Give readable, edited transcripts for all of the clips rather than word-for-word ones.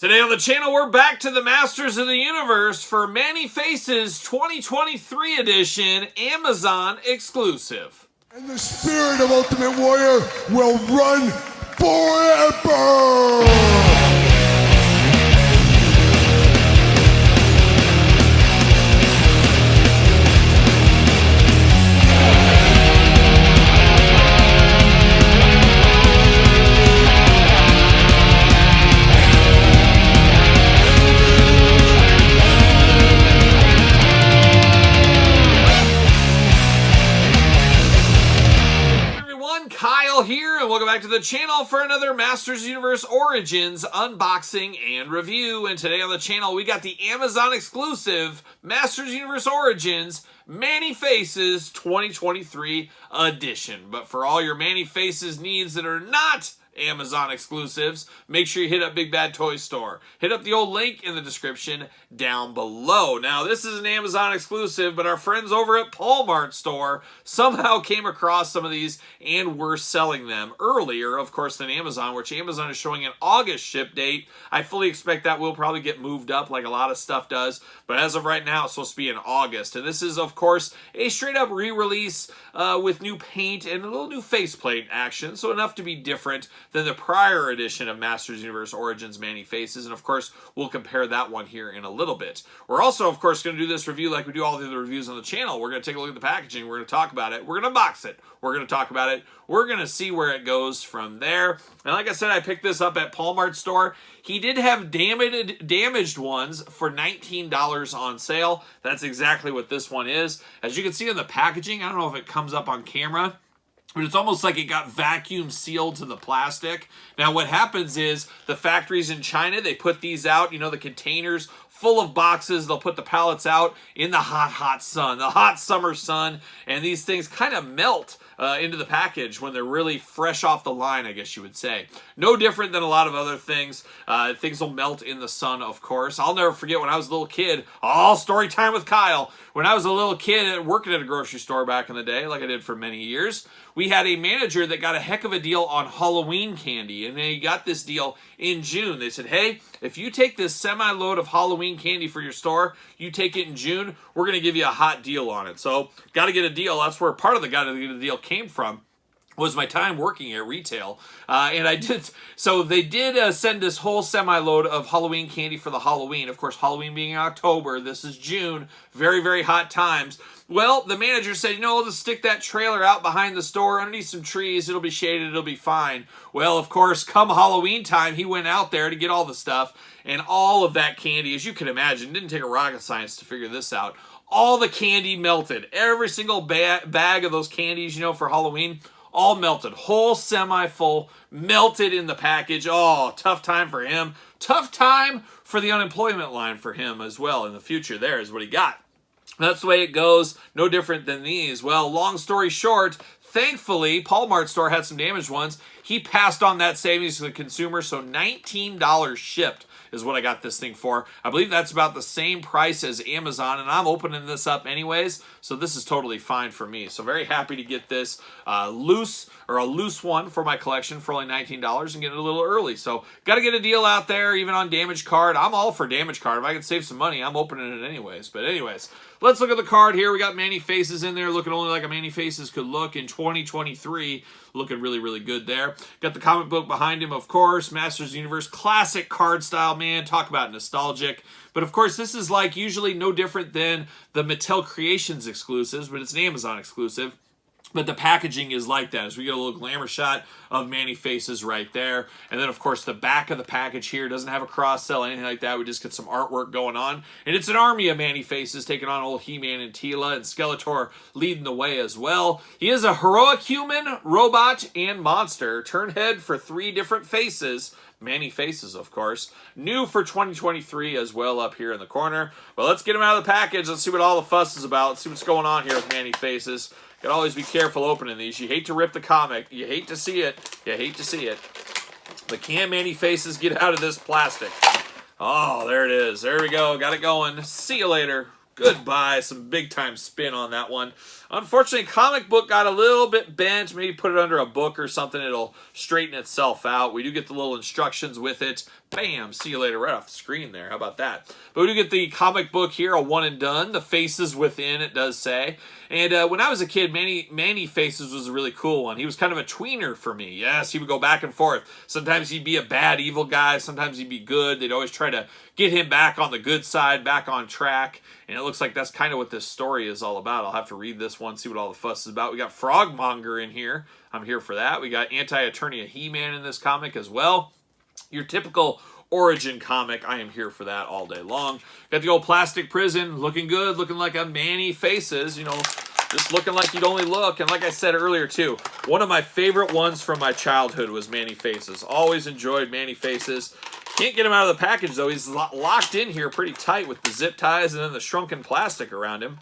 Today on the channel, we're back to the Masters of the Universe for Many Faces 2023 edition, Amazon exclusive. And the spirit of Ultimate Warrior will run forever! Kyle here, and welcome back to the channel for another Masters Universe Origins unboxing and review. And today on the channel, we got the Amazon exclusive Masters Universe Origins Many Faces 2023 edition. But for all your Many Faces needs that are not Amazon exclusives, make sure you hit up Big Bad Toy Store. Hit up the old link in the description down below. Now, this is an Amazon exclusive, but our friends over at Walmart store somehow came across some of these and were selling them earlier, of course, than Amazon, which Amazon is showing an August ship date. I fully expect that will probably get moved up like a lot of stuff does, but as of right now, it's supposed to be in August. And this is, of course, a straight-up re-release with new paint and a little new faceplate action, so enough to be different than the prior edition of Masters Universe Origins Many Faces, and of course, we'll compare that one here in a little bit. We're also, of course, going to do this review like we do all the other reviews on the channel. We're going to take a look at the packaging, we're going to talk about it, we're going to unbox it, we're going to talk about it, we're going to see where it goes from there. And like I said, I picked this up at Walmart store. He did have damaged ones for $19 on sale. That's exactly what this one is. As you can see in the packaging, I don't know if it comes up on camera, but it's almost like it got vacuum sealed to the plastic. Now what happens is the factories in China, they put these out, you know, the containers full of boxes. They'll put the pallets out in the hot sun, the hot summer sun, and these things kind of melt into the package when they're really fresh off the line, I guess you would say. No different than a lot of other things. Things will melt in the sun, of course. I'll never forget when I was a little kid, all story time with Kyle. When I was a little kid working at a grocery store back in the day, like I did for many years, we had a manager that got a heck of a deal on Halloween candy, and he got this deal in June. They said, hey, if you take this semi-load of Halloween candy for your store, you take it in June, we're going to give you a hot deal on it. So, got to get a deal. That's where part of the got to get a deal came from, was my time working at retail. And I did, so they did send this whole semi-load of Halloween candy for the Halloween. Of course, Halloween being in October, this is June, very, very hot times. Well, the manager said, you know, we'll just stick that trailer out behind the store underneath some trees. It'll be shaded. It'll be fine. Well, of course, come Halloween time, he went out there to get all the stuff. And all of that candy, as you can imagine, didn't take a rocket science to figure this out. All the candy melted. Every single bag of those candies, you know, for Halloween, all melted. Whole semi-full, melted in the package. Oh, tough time for him. Tough time for the unemployment line for him as well in the future. There is what he got. That's the way it goes. No different than these. Well, long story short, thankfully, Walmart store had some damaged ones. He passed on that savings to the consumer, so $19 shipped is what I got this thing for. I believe that's about the same price as Amazon, and I'm opening this up anyways, so this is totally fine for me. So very happy to get this loose one for my collection for only $19 and get it a little early. So got to get a deal out there, even on damage card. I'm all for damage card. If I can save some money, I'm opening it anyways. But anyways, let's look at the card here. We got Many Faces in there, looking only like a Many Faces could look in 2023. Looking really, really good there. Got the comic book behind him, of course. Masters Universe, classic card style, man. Talk about nostalgic. But of course, this is like usually no different than the Mattel Creations exclusives, but it's an Amazon exclusive. But the packaging is like that, as we get a little glamour shot of Many Faces right there. And then, of course, the back of the package here doesn't have a cross-sell, anything like that. We just get some artwork going on. And it's an army of Many Faces taking on old He-Man and Teela, and Skeletor leading the way as well. He is a heroic human, robot, and monster. Turn head for 3 different faces. Many Faces, of course. New for 2023 as well up here in the corner. But let's get him out of the package. Let's see what all the fuss is about. Let's see what's going on here with Many Faces. Gotta always be careful opening these. You hate to rip the comic. You hate to see it. You hate to see it. But can Many Faces get out of this plastic? Oh, there it is. There we go. Got it going. See you later. Goodbye. Some big-time spin on that one. Unfortunately, comic book got a little bit bent. Maybe put it under a book or something. It'll straighten itself out. We do get the little instructions with it. Bam! See you later right off the screen there. How about that? But we do get the comic book here, a one and done. The faces within, it does say. And when I was a kid, Manny Faces was a really cool one. He was kind of a tweener for me. Yes, he would go back and forth. Sometimes he'd be a bad, evil guy. Sometimes he'd be good. They'd always try to get him back on the good side, back on track. And it looks like that's kind of what this story is all about. I'll have to read this one, see what all the fuss is about. We got Frogmonger in here. I'm here for that. We got Anti-Eternia He-Man in this comic as well. Your typical Origin comic, I am here for that all day long. Got the old plastic prison, looking good, looking like a Manny Faces, you know, just looking like you'd only look. And like I said earlier too, one of my favorite ones from my childhood was Manny Faces. Always enjoyed Manny Faces. Can't get him out of the package though. He's locked in here pretty tight with the zip ties and then the shrunken plastic around him.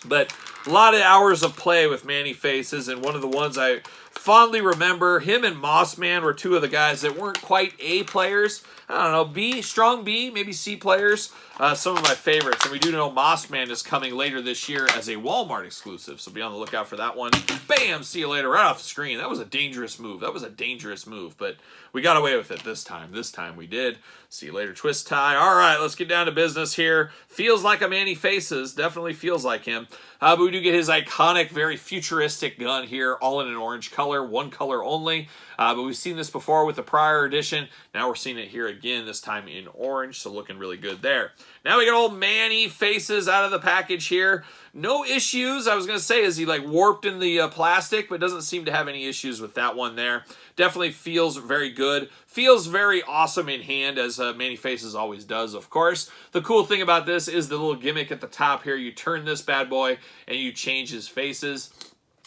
But a lot of hours of play with Manny Faces, and one of the ones I fondly remember, him and Mossman were two of the guys that weren't quite A players. I don't know, B, strong B, maybe C players. Some of my favorites. And we do know Mossman is coming later this year as a Walmart exclusive, so be on the lookout for that one. Bam! See you later, right off the screen. That was a dangerous move. That was a dangerous move, but we got away with it this time. This time we did. See you later, Twist Tie. All right, let's get down to business here. Feels like a Manny Faces. Definitely feels like him. But we do get his iconic, very futuristic gun here, all in an orange color, one color only. But we've seen this before with the prior edition. Now we're seeing it here again, this time in orange, so looking really good there. Now we got old Manny Faces out of the package here. No issues. I was going to say, is he like warped in the plastic, but doesn't seem to have any issues with that one there. Definitely feels very good. Feels very awesome in hand, as Manny Faces always does, of course. The cool thing about this is the little gimmick at the top here. You turn this bad boy and you change his faces.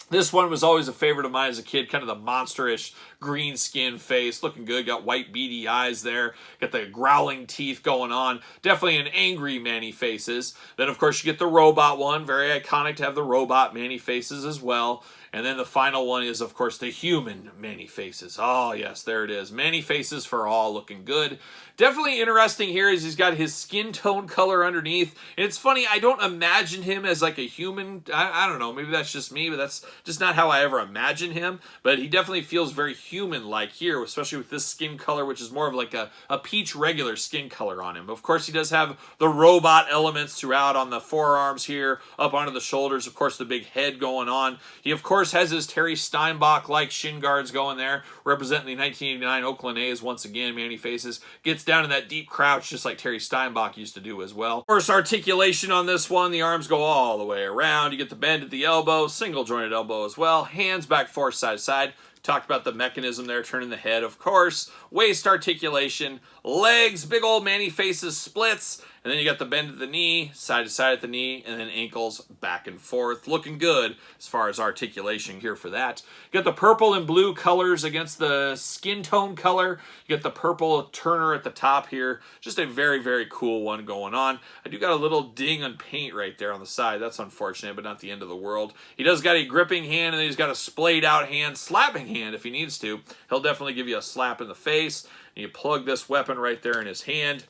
This one was always a favorite of mine as a kid, kind of the monsterish green skin face, looking good. Got white beady eyes there, got the growling teeth going on. Definitely an angry Manny Faces. Then, of course, you get the robot one. Very iconic to have the robot Manny Faces as well. And then the final one is, of course, the human Manny Faces. Oh, yes, there it is. Manny Faces for all, looking good. Definitely interesting here is he's got his skin tone color underneath. And it's funny, I don't imagine him as like a human. I don't know, maybe that's just me, but that's just not how I ever imagine him. But he definitely feels very human-like here, especially with this skin color, which is more of like a peach regular skin color on him. Of course, he does have the robot elements throughout on the forearms here, up onto the shoulders. Of course, the big head going on. He, of course, has his Terry Steinbach-like shin guards going there, representing the 1989 Oakland A's once again. Manny Faces gets down in that deep crouch just like Terry Steinbach used to do as well. Of course, articulation on this one. The arms go all the way around. You get the bend at the elbow, single jointed elbow as well. Hands back forth, side to side. Talked about the mechanism there, turning the head, of course. Waist articulation, legs, big old Manny Faces splits, and then you got the bend at the knee, side to side at the knee, and then ankles back and forth. Looking good as far as articulation here for that. You got the purple and blue colors against the skin tone color. You got the purple turner at the top here. Just a very, very cool one going on. I do got a little ding on paint right there on the side. That's unfortunate, but not the end of the world. He does got a gripping hand, and then he's got a splayed out hand, slapping hand if he needs to. He'll definitely give you a slap in the face. And you plug this weapon right there in his hand.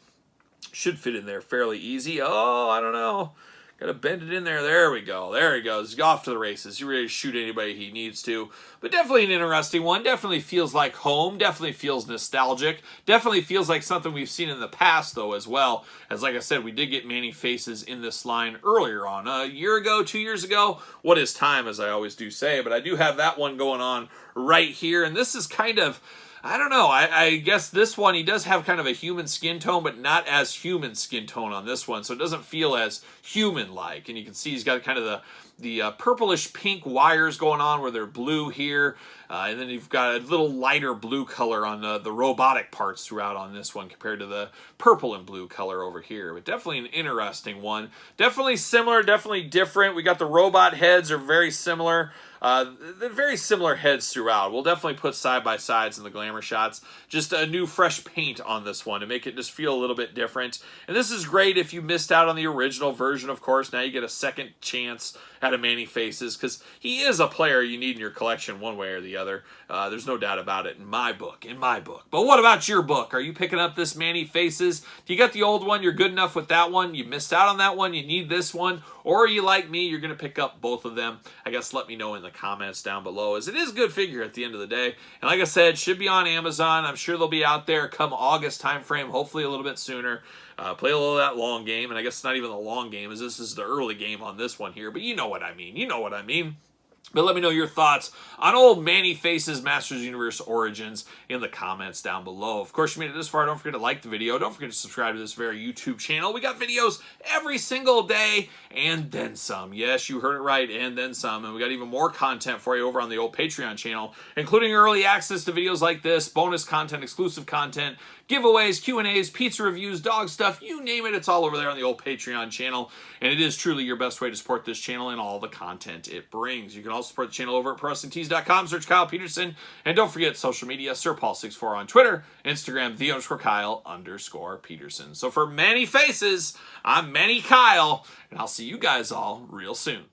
Should fit in there fairly easy. Oh, I don't know. Got to bend it in there. There we go. There he goes. He's off to the races. He's ready to shoot anybody he needs to. But definitely an interesting one. Definitely feels like home. Definitely feels nostalgic. Definitely feels like something we've seen in the past, though, as well. As, like I said, we did get Manny Faces in this line earlier on. A year ago, 2 years ago. What is time, as I always do say. But I do have that one going on right here. And this is kind of... I don't know. I guess this one, he does have kind of a human skin tone, but not as human skin tone on this one. So it doesn't feel as human-like. And you can see he's got kind of the purplish pink wires going on where they're blue here. And then you've got a little lighter blue color on the robotic parts throughout on this one compared to the purple and blue color over here. But definitely an interesting one. Definitely similar, definitely different. We got the robot heads are very similar. They're very similar heads throughout. We'll definitely put side-by-sides in the glamour shots. Just a new fresh paint on this one to make it just feel a little bit different. And this is great if you missed out on the original version, of course. Now you get a second chance out of Manny Faces, because he is a player you need in your collection one way or the other. There's no doubt about it in my book. But what about your book? Are you picking up this Manny Faces? Do you got the old one? You're good enough with that one? You missed out on that one? You need this one? Or are you like me? You're going to pick up both of them? I guess let me know in the comments down below, as it is a good figure at the end of the day. And like I said, should be on Amazon. I'm sure they'll be out there come August time frame, hopefully a little bit sooner. Play a little of that long game, and I guess it's not even the long game, as this is the early game on this one here, but you know what I mean. But let me know your thoughts on old Manny Faces Masters Universe Origins in the comments down below. Of course, you made it this far. Don't forget to like the video. Don't forget to subscribe to this very YouTube channel. We got videos every single day and then some. Yes, you heard it right, and then some. And we got even more content for you over on the old Patreon channel, including early access to videos like this, bonus content, exclusive content, giveaways, Q&As, pizza reviews, dog stuff, you name it, it's all over there on the old Patreon channel. And it is truly your best way to support this channel and all the content it brings. You can also support the channel over at ProWrestlingTees.com. Search Kyle Peterson. And don't forget social media, SirPaul64 on Twitter, Instagram, _Kyle_Peterson. So for Manny Faces, I'm Manny Kyle, and I'll see you guys all real soon.